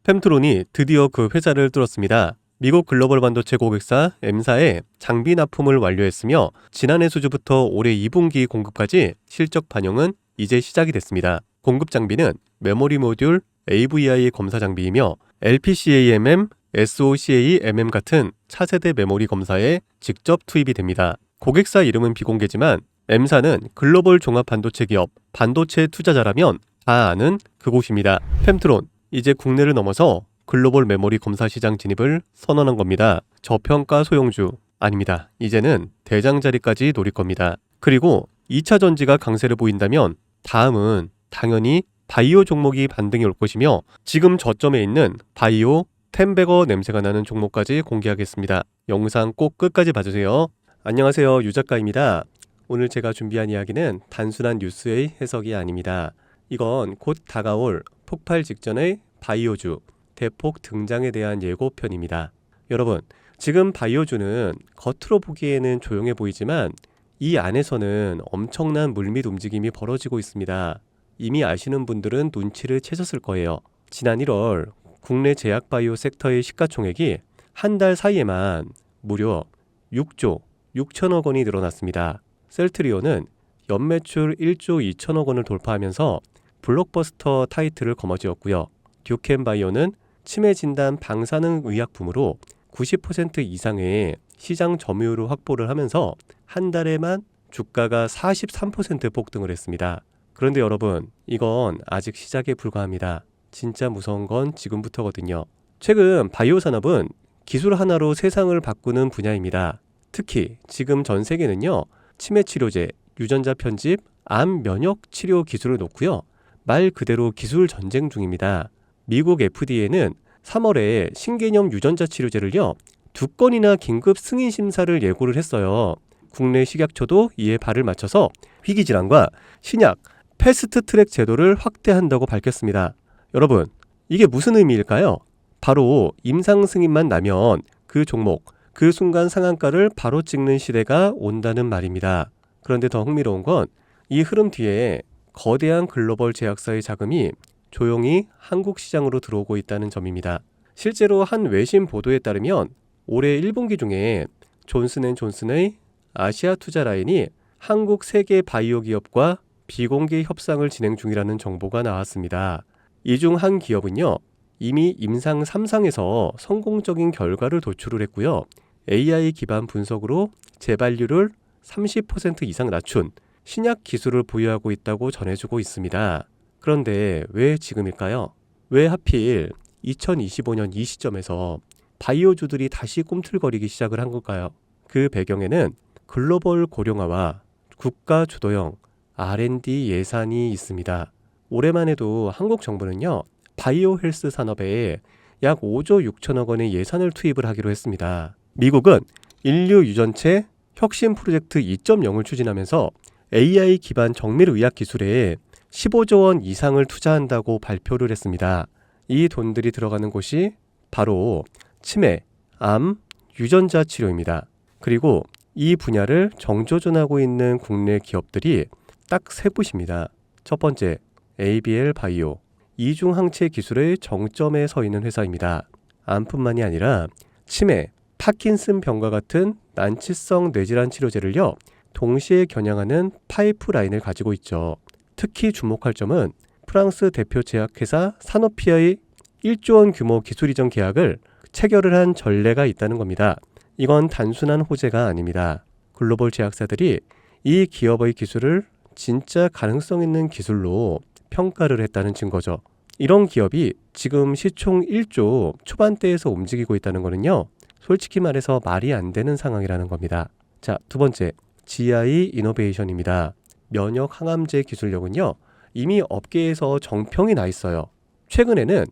펜트론이 드디어 그 회사를 뚫었습니다. 미국 글로벌 반도체 고객사 M사에 장비 납품을 완료했으며 지난해 수주부터 올해 2분기 공급까지 실적 반영은 이제 시작이 됐습니다. 공급 장비는 메모리 모듈 AVI 검사 장비이며 LPCAMM, SOCAMM 같은 차세대 메모리 검사에 직접 투입이 됩니다. 고객사 이름은 비공개지만 M사는 글로벌 종합 반도체 기업, 반도체 투자자라면 다 아는 그곳입니다. 펜트론, 이제 국내를 넘어서 글로벌 메모리 검사 시장 진입을 선언한 겁니다. 저평가 소형주 아닙니다. 이제는 대장 자리까지 노릴 겁니다. 그리고 2차 전지가 강세를 보인다면 다음은 당연히 바이오 종목이 반등이 올 것이며 지금 저점에 있는 바이오 템베거 냄새가 나는 종목까지 공개하겠습니다. 영상 꼭 끝까지 봐주세요. 안녕하세요, 유 작가입니다. 오늘 제가 준비한 이야기는 단순한 뉴스의 해석이 아닙니다. 이건 곧 다가올 폭발 직전의 바이오주 대폭 등장에 대한 예고편입니다. 여러분, 지금 바이오주는 겉으로 보기에는 조용해 보이지만 이 안에서는 엄청난 물밑 움직임이 벌어지고 있습니다. 이미 아시는 분들은 눈치를 채셨을 거예요. 지난 1월 국내 제약 바이오 섹터의 시가총액이 한 달 사이에만 무려 6조 6천억 원이 늘어났습니다. 셀트리온은 연매출 1조 2천억 원을 돌파하면서 블록버스터 타이틀을 거머쥐었고요. 듀켄바이오는 치매 진단 방사능 의약품으로 90% 이상의 시장 점유율을 확보를 하면서 한 달에만 주가가 43% 폭등을 했습니다. 그런데 여러분, 이건 아직 시작에 불과합니다. 진짜 무서운 건 지금부터거든요. 최근 바이오 산업은 기술 하나로 세상을 바꾸는 분야입니다. 특히 지금 전 세계는요, 치매 치료제, 유전자 편집, 암 면역 치료 기술을 놓고요, 말 그대로 기술 전쟁 중입니다. 미국 FDA는 3월에 신개념 유전자 치료제를요 2건이나 긴급 승인 심사를 예고를 했어요. 국내 식약처도 이에 발을 맞춰서 희귀질환과 신약 패스트 트랙 제도를 확대한다고 밝혔습니다. 여러분, 이게 무슨 의미일까요? 바로 임상 승인만 나면 그 종목, 그 순간 상한가를 바로 찍는 시대가 온다는 말입니다. 그런데 더 흥미로운 건 이 흐름 뒤에 거대한 글로벌 제약사의 자금이 조용히 한국 시장으로 들어오고 있다는 점입니다. 실제로 한 외신 보도에 따르면 올해 1분기 중에 존슨앤존슨의 아시아 투자 라인이 한국 세계 바이오 기업과 비공개 협상을 진행 중이라는 정보가 나왔습니다. 이 중 한 기업은요, 이미 임상 3상에서 성공적인 결과를 도출을 했고요. AI 기반 분석으로 재발률을 30% 이상 낮춘 신약 기술을 보유하고 있다고 전해주고 있습니다. 그런데 왜 지금일까요? 왜 하필 2025년 이 시점에서 바이오주들이 다시 꿈틀거리기 시작을 한 걸까요? 그 배경에는 글로벌 고령화와 국가 주도형 R&D 예산이 있습니다. 올해만 해도 한국 정부는요, 바이오 헬스 산업에 약 5조 6천억 원의 예산을 투입을 하기로 했습니다. 미국은 인류 유전체 혁신 프로젝트 2.0을 추진하면서 AI 기반 정밀 의학 기술에 15조 원 이상을 투자한다고 발표를 했습니다. 이 돈들이 들어가는 곳이 바로 치매, 암, 유전자 치료입니다. 그리고 이 분야를 정조준하고 있는 국내 기업들이 딱 세 곳입니다. 첫 번째, ABL 바이오, 이중 항체 기술의 정점에 서 있는 회사입니다. 암뿐만이 아니라 치매, 파킨슨 병과 같은 난치성 뇌질환 치료제를요, 동시에 겨냥하는 파이프라인을 가지고 있죠. 특히 주목할 점은 프랑스 대표 제약회사 사노피의 1조 원 규모 기술 이전 계약을 체결을 한 전례가 있다는 겁니다. 이건 단순한 호재가 아닙니다. 글로벌 제약사들이 이 기업의 기술을 진짜 가능성 있는 기술로 평가를 했다는 증거죠. 이런 기업이 지금 시총 1조 초반대에서 움직이고 있다는 거는요, 솔직히 말해서 말이 안 되는 상황이라는 겁니다. 자, 두 번째, GI 이노베이션입니다. 면역 항암제 기술력은요, 이미 업계에서 정평이 나 있어요. 최근에는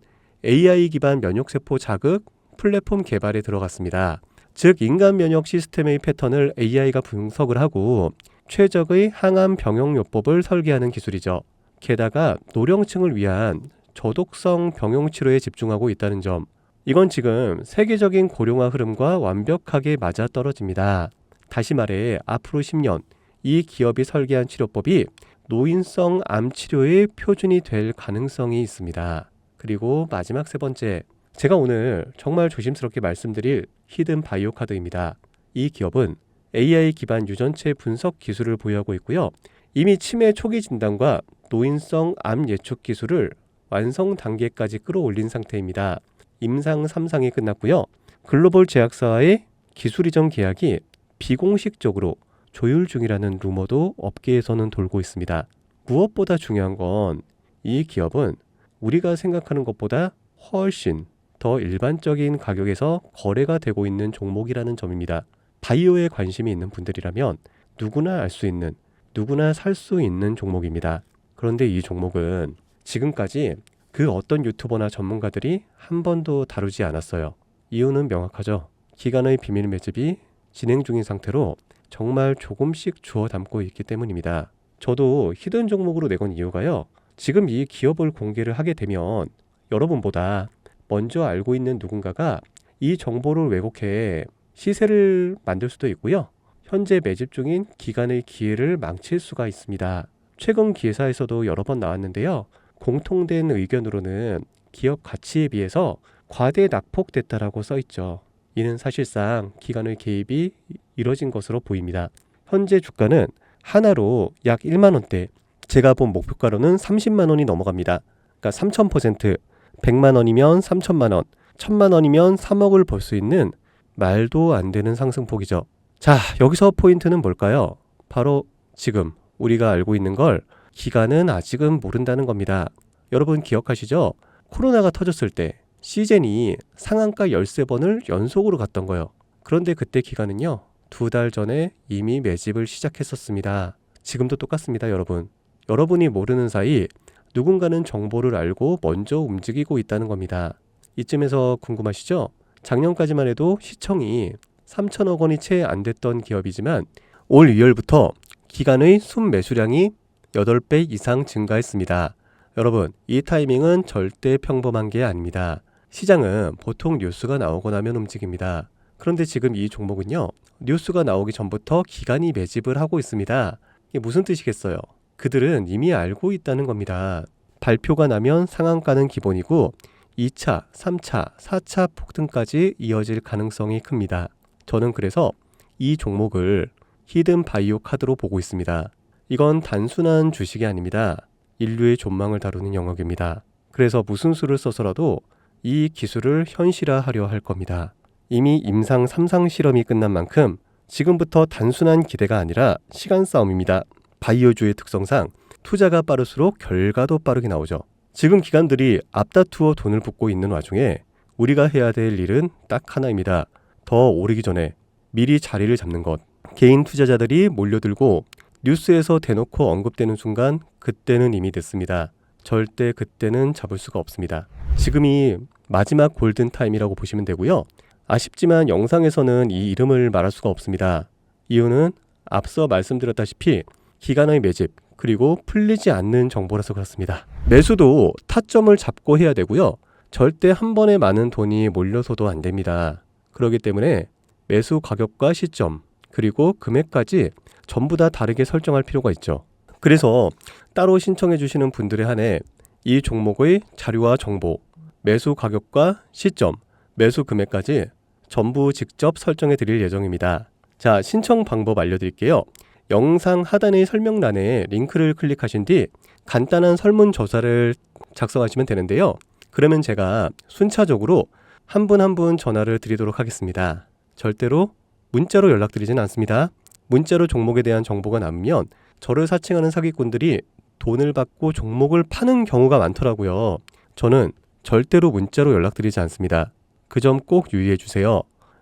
AI 기반 면역세포 자극 플랫폼 개발에 들어갔습니다. 즉, 인간 면역 시스템의 패턴을 AI가 분석을 하고 최적의 항암 병용요법을 설계하는 기술이죠. 게다가 노령층을 위한 저독성 병용 치료에 집중하고 있다는 점, 이건 지금 세계적인 고령화 흐름과 완벽하게 맞아떨어집니다. 다시 말해 앞으로 10년 이 기업이 설계한 치료법이 노인성 암 치료의 표준이 될 가능성이 있습니다. 그리고 마지막 세 번째, 제가 오늘 정말 조심스럽게 말씀드릴 히든 바이오 카드입니다. 이 기업은 AI 기반 유전체 분석 기술을 보유하고 있고요. 이미 치매 초기 진단과 노인성 암 예측 기술을 완성 단계까지 끌어올린 상태입니다. 임상 3상이 끝났고요. 글로벌 제약사와의 기술 이전 계약이 비공식적으로 조율 중이라는 루머도 업계에서는 돌고 있습니다. 무엇보다 중요한 건 이 기업은 우리가 생각하는 것보다 훨씬 더 일반적인 가격에서 거래가 되고 있는 종목이라는 점입니다. 바이오에 관심이 있는 분들이라면 누구나 알 수 있는, 누구나 살 수 있는 종목입니다. 그런데 이 종목은 지금까지 그 어떤 유튜버나 전문가들이 한 번도 다루지 않았어요. 이유는 명확하죠. 기관의 비밀 매집이 진행 중인 상태로 정말 조금씩 주워 담고 있기 때문입니다. 저도 히든 종목으로 내건 이유가요. 지금 이 기업을 공개를 하게 되면 여러분보다 먼저 알고 있는 누군가가 이 정보를 왜곡해 시세를 만들 수도 있고요. 현재 매집 중인 기관의 기회를 망칠 수가 있습니다. 최근 기사에서도 여러 번 나왔는데요. 공통된 의견으로는 기업 가치에 비해서 과대 낙폭됐다라고 써있죠. 이는 사실상 기관의 개입이 이뤄진 것으로 보입니다. 현재 주가는 하나로 약 1만 원대, 제가 본 목표가로는 30만 원이 넘어갑니다. 그러니까 3000%, 100만 원이면 3천만 원, 1000만 원이면 3억을 벌 수 있는 말도 안 되는 상승폭이죠. 자, 여기서 포인트는 뭘까요? 바로 지금 우리가 알고 있는 걸 기관은 아직은 모른다는 겁니다. 여러분 기억하시죠? 코로나가 터졌을 때 시젠이 상한가 13번을 연속으로 갔던 거예요. 그런데 그때 기관은요, 2달 전에 이미 매집을 시작했었습니다. 지금도 똑같습니다, 여러분. 여러분이 모르는 사이 누군가는 정보를 알고 먼저 움직이고 있다는 겁니다. 이쯤에서 궁금하시죠? 작년까지만 해도 시청이 3천억 원이 채 안 됐던 기업이지만 올 2월부터 기관의 순매수량이 8배 이상 증가했습니다. 여러분, 이 타이밍은 절대 평범한 게 아닙니다. 시장은 보통 뉴스가 나오고 나면 움직입니다. 그런데 지금 이 종목은요, 뉴스가 나오기 전부터 기관이 매집을 하고 있습니다. 이게 무슨 뜻이겠어요? 그들은 이미 알고 있다는 겁니다. 발표가 나면 상한가는 기본이고 2차, 3차, 4차 폭등까지 이어질 가능성이 큽니다. 저는 그래서 이 종목을 히든 바이오 카드로 보고 있습니다. 이건 단순한 주식이 아닙니다. 인류의 존망을 다루는 영역입니다. 그래서 무슨 수를 써서라도 이 기술을 현실화하려 할 겁니다. 이미 임상 3상 실험이 끝난 만큼 지금부터 단순한 기대가 아니라 시간 싸움입니다. 바이오주의 특성상 투자가 빠를수록 결과도 빠르게 나오죠. 지금 기관들이 앞다투어 돈을 붓고 있는 와중에 우리가 해야 될 일은 딱 하나입니다. 더 오르기 전에 미리 자리를 잡는 것. 개인 투자자들이 몰려들고 뉴스에서 대놓고 언급되는 순간 그때는 이미 늦습니다. 절대 그때는 잡을 수가 없습니다. 지금이 마지막 골든타임이라고 보시면 되고요. 아쉽지만 영상에서는 이 이름을 말할 수가 없습니다. 이유는 앞서 말씀드렸다시피 기관의 매집 그리고 풀리지 않는 정보라서 그렇습니다. 매수도 타점을 잡고 해야 되고요. 절대 한 번에 많은 돈이 몰려서도 안 됩니다. 그렇기 때문에 매수 가격과 시점 그리고 금액까지 전부 다 다르게 설정할 필요가 있죠. 그래서 따로 신청해 주시는 분들에 한해 이 종목의 자료와 정보, 매수 가격과 시점, 매수 금액까지 전부 직접 설정해 드릴 예정입니다. 자, 신청 방법 알려드릴게요. 영상 하단의 설명란에 링크를 클릭하신 뒤 간단한 설문조사를 작성하시면 되는데요. 그러면 제가 순차적으로 한 분 한 분 전화를 드리도록 하겠습니다. 절대로 문자로 연락드리진 않습니다. 문자로 종목에 대한 정보가 남으면 저를 사칭하는 사기꾼들이 돈을 받고 종목을 파는 경우가 많더라고요. 저는 절대로 문자로 연락드리지 않습니다. 그 점 꼭 유의해 주세요.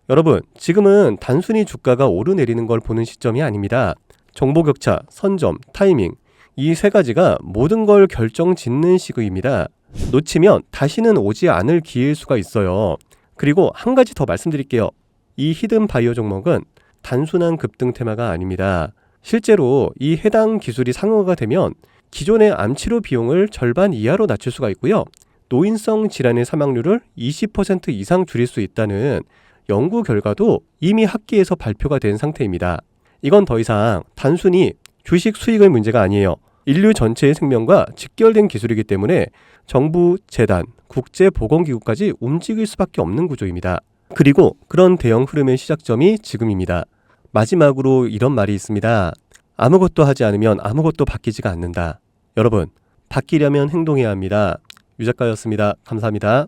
여러분, 지금은 단순히 주가가 오르내리는 걸 보는 시점이 아닙니다. 정보 격차, 선점, 타이밍, 이 세 가지가 모든 걸 결정짓는 시기입니다. 놓치면 다시는 오지 않을 기회일 수가 있어요. 그리고 한 가지 더 말씀드릴게요. 이 히든 바이오 종목은 단순한 급등 테마가 아닙니다. 실제로 이 해당 기술이 상용화가 되면 기존의 암치료 비용을 절반 이하로 낮출 수가 있고요. 노인성 질환의 사망률을 20% 이상 줄일 수 있다는 연구 결과도 이미 학계에서 발표가 된 상태입니다. 이건 더 이상 단순히 주식 수익의 문제가 아니에요. 인류 전체의 생명과 직결된 기술이기 때문에 정부, 재단, 국제보건기구까지 움직일 수밖에 없는 구조입니다. 그리고 그런 대형 흐름의 시작점이 지금입니다. 마지막으로 이런 말이 있습니다. 아무것도 하지 않으면 아무것도 바뀌지가 않는다. 여러분, 바뀌려면 행동해야 합니다. 유 작가였습니다. 감사합니다.